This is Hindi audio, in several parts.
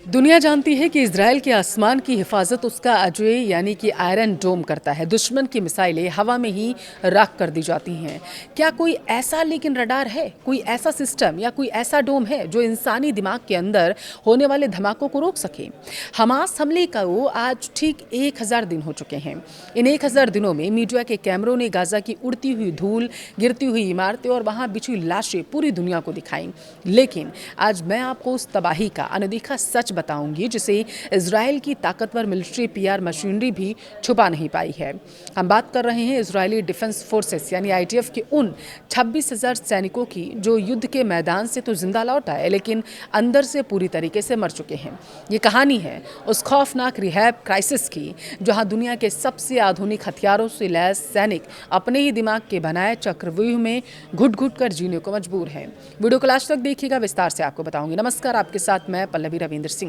दुनिया जानती है कि इजराइल के आसमान की हिफाजत उसका अजय यानी कि आयरन डोम करता है। दुश्मन की मिसाइलें हवा में ही राख कर दी जाती हैं। क्या कोई ऐसा लेकिन रडार है, कोई ऐसा सिस्टम या कोई ऐसा डोम है जो इंसानी दिमाग के अंदर होने वाले धमाकों को रोक सके? हमास हमले को आज ठीक 1000 दिन हो चुके हैं। इन 1000 दिनों में मीडिया के कैमरों ने गाजा की उड़ती हुई धूल, गिरती हुई इमारतें और वहां बिछी लाशें पूरी दुनिया को दिखाई। लेकिन आज मैं आपको उस तबाही का अनदेखा सच बताऊंगी जिसे इजराइल की ताकतवर मिलिट्री पीआर मशीनरी भी छुपा नहीं पाई है। हम बात कर रहे हैं इजरायली डिफेंस फोर्सेस यानी आईडीएफ के उन 26,000 सैनिकों की जो युद्ध के मैदान से तो जिंदा लौट आए लेकिन अंदर से पूरी तरीके से मर चुके हैं। ये कहानी है उस खौफनाक रिहैब क्राइसिस की जहां दुनिया के सबसे आधुनिक हथियारों से लैस सैनिक अपने ही दिमाग के बनाए चक्रव्यूह में घुट घुट कर जीने को मजबूर हैं। वीडियो को लास्ट तक देखिएगा, विस्तार से आपको बताऊंगी। नमस्कार, आपके साथ मैं पल्लवी रविंद्र सिंह।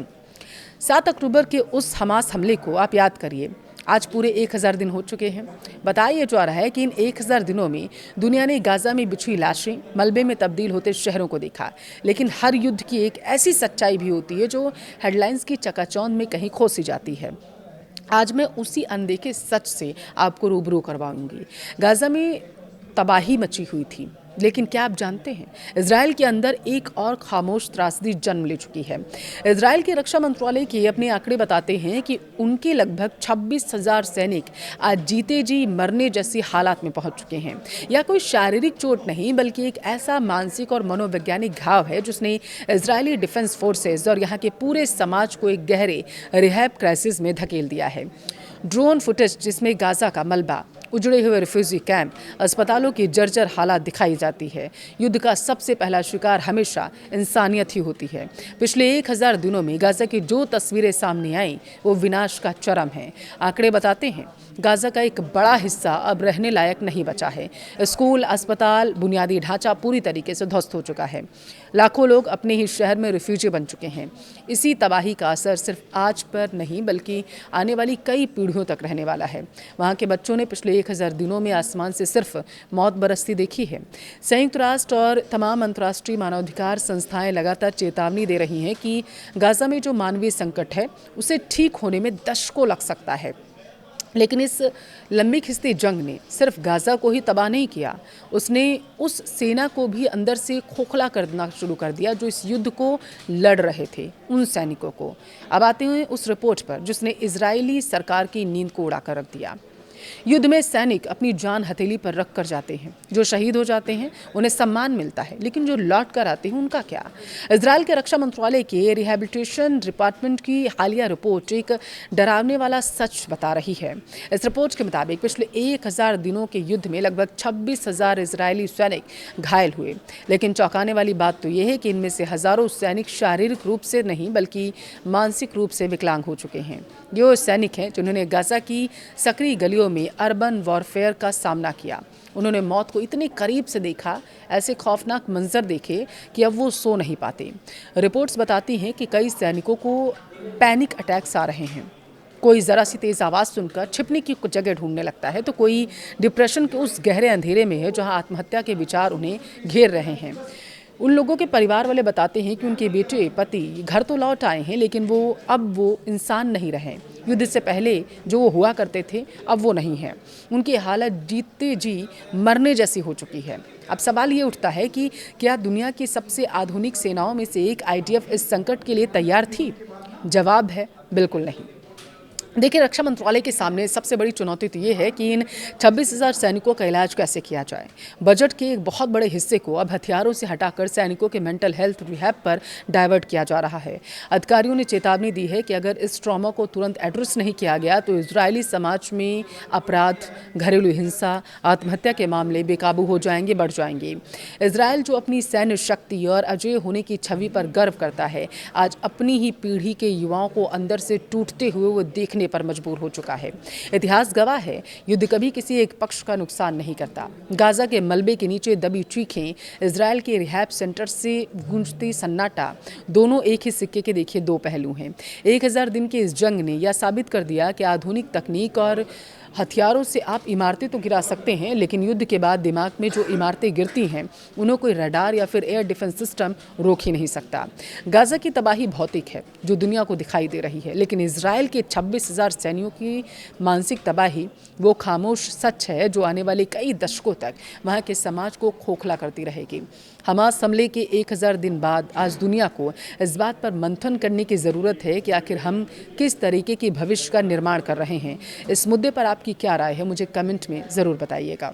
7 अक्टूबर के उस हमास हमले को आप याद करिए। आज पूरे 1000 दिन हो चुके हैं। बताया जा रहा है कि इन 1000 दिनों में दुनिया ने गाजा में बिछी लाशें, मलबे में तब्दील होते शहरों को देखा। लेकिन हर युद्ध की एक ऐसी सच्चाई भी होती है जो हेडलाइंस की चकाचौंध में कहीं खो सी जाती है। आज मैं उसी अनदेखे सच से आपको रूबरू करवाऊंगी। गाजा में तबाही मची हुई थी, लेकिन क्या आप जानते हैं इजराइल के अंदर एक और खामोश त्रासदी जन्म ले चुकी है। इजराइल के रक्षा मंत्रालय के अपने आंकड़े बताते हैं कि उनके लगभग 26,000 सैनिक आज जीते जी मरने जैसी हालात में पहुंच चुके हैं। यह कोई शारीरिक चोट नहीं बल्कि एक ऐसा मानसिक और मनोवैज्ञानिक घाव है जिसने इजरायली डिफेंस फोर्सेस और यहाँ के पूरे समाज को एक गहरे रिहैब क्राइसिस में धकेल दिया है। ड्रोन फुटेज जिसमें गाजा का मलबा, उजड़े हुए रिफ्यूजी कैंप, अस्पतालों की जर्जर हालात दिखाई जाती है। युद्ध का सबसे पहला शिकार हमेशा इंसानियत ही होती है। पिछले 1000 दिनों में गाजा की जो तस्वीरें सामने आई वो विनाश का चरम है। आंकड़े बताते हैं गाजा का एक बड़ा हिस्सा अब रहने लायक नहीं बचा है। स्कूल, अस्पताल, बुनियादी ढांचा पूरी तरीके से ध्वस्त हो चुका है। लाखों लोग अपने ही शहर में रिफ्यूजी बन चुके हैं। इसी तबाही का असर सिर्फ आज पर नहीं बल्कि आने वाली कई पीढ़ियों तक रहने वाला है। वहाँ के बच्चों ने पिछले 1000 दिनों में आसमान से सिर्फ मौत बरसती देखी है। संयुक्त राष्ट्र और तमाम अंतर्राष्ट्रीय मानवाधिकार संस्थाएं लगातार चेतावनी दे रही हैं कि गाजा में जो मानवीय संकट है उसे ठीक होने में दशकों लग सकता है। लेकिन इस लंबी खिंचती जंग ने सिर्फ गाजा को ही तबाह नहीं किया, उसने उस सेना को भी अंदर से खोखला करना शुरू कर दिया जो इस युद्ध को लड़ रहे थे, उन सैनिकों को। अब आते हैं उस रिपोर्ट पर जिसने इजरायली सरकार की नींद को उड़ाकर रख दिया। युद्ध में सैनिक अपनी जान हथेली पर रख कर जाते हैं। जो शहीद हो जाते हैं उन्हें सम्मान मिलता है, लेकिन जो लौट कर आते हैं उनका क्या? इजराइल के रक्षा मंत्रालय के रिहैबिलिटेशन डिपार्टमेंट की हालिया रिपोर्ट एक डरावने वाला सच बता रही है। इस रिपोर्ट के मुताबिक पिछले 1000 दिनों के युद्ध में लगभग 26,000 इजरायली सैनिक घायल हुए। लेकिन चौंकाने वाली बात तो यह है कि इनमें से हजारों सैनिक शारीरिक रूप से नहीं बल्कि मानसिक रूप से विकलांग हो चुके हैं। ये वो सैनिक हैं जिन्होंने गाजा की सकरी गलियों में अर्बन वॉरफेयर का सामना किया। उन्होंने मौत को इतने करीब से देखा, ऐसे खौफनाक मंजर देखे कि अब वो सो नहीं पाते। रिपोर्ट्स बताती हैं कि कई सैनिकों को पैनिक अटैक्स आ रहे हैं। कोई ज़रा सी तेज़ आवाज़ सुनकर छिपने की जगह ढूंढने लगता है, तो कोई डिप्रेशन के उस गहरे अंधेरे में है जहां आत्महत्या के विचार उन्हें घेर रहे हैं। उन लोगों के परिवार वाले बताते हैं कि उनके बेटे, पति घर तो लौट आए हैं लेकिन वो इंसान नहीं रहे। युद्ध से पहले जो वो हुआ करते थे अब वो नहीं है। उनकी हालत जीते जी मरने जैसी हो चुकी है। अब सवाल ये उठता है कि क्या दुनिया की सबसे आधुनिक सेनाओं में से एक आईडीएफ इस संकट के लिए तैयार थी? जवाब है बिल्कुल नहीं। देखिए, रक्षा मंत्रालय के सामने सबसे बड़ी चुनौती तो ये है कि इन 26,000 सैनिकों का इलाज कैसे किया जाए। बजट के एक बहुत बड़े हिस्से को अब हथियारों से हटाकर सैनिकों के मेंटल हेल्थ रिहैब पर डाइवर्ट किया जा रहा है। अधिकारियों ने चेतावनी दी है कि अगर इस ट्रॉमा को तुरंत एड्रेस नहीं किया गया तो इजरायली समाज में अपराध, घरेलू हिंसा, आत्महत्या के मामले बेकाबू हो जाएंगे, बढ़ जाएंगे। इजरायल जो अपनी सैन्य शक्ति और अजेय होने की छवि पर गर्व करता है, आज अपनी ही पीढ़ी के युवाओं को अंदर से टूटते हुए वो देखने पर मजबूर हो चुका है। इतिहास गवाह है, युद्ध कभी किसी एक पक्ष का नुकसान नहीं करता। गाजा के मलबे के नीचे दबी चीखें, इजरायल के रिहैब सेंटर से गूंजती सन्नाटा, दोनों एक ही सिक्के के देखिए दो पहलू हैं। 1000 दिन के इस जंग ने यह साबित कर दिया कि आधुनिक तकनीक और हथियारों से आप इमारतें तो गिरा सकते हैं, लेकिन युद्ध के बाद दिमाग में जो इमारतें गिरती हैं उन्हें कोई रडार या फिर एयर डिफेंस सिस्टम रोक ही नहीं सकता। गाजा की तबाही भौतिक है जो दुनिया को दिखाई दे रही है, लेकिन इजराइल के 26,000 सैनिकों की मानसिक तबाही वो खामोश सच है जो आने वाले कई दशकों तक वहाँ के समाज को खोखला करती रहेगी। हमास हमले के 1000 दिन बाद आज दुनिया को इस बात पर मंथन करने की ज़रूरत है कि आखिर हम किस तरीके की भविष्य का निर्माण कर रहे हैं। इस मुद्दे पर आपकी क्या राय है, मुझे कमेंट में ज़रूर बताइएगा।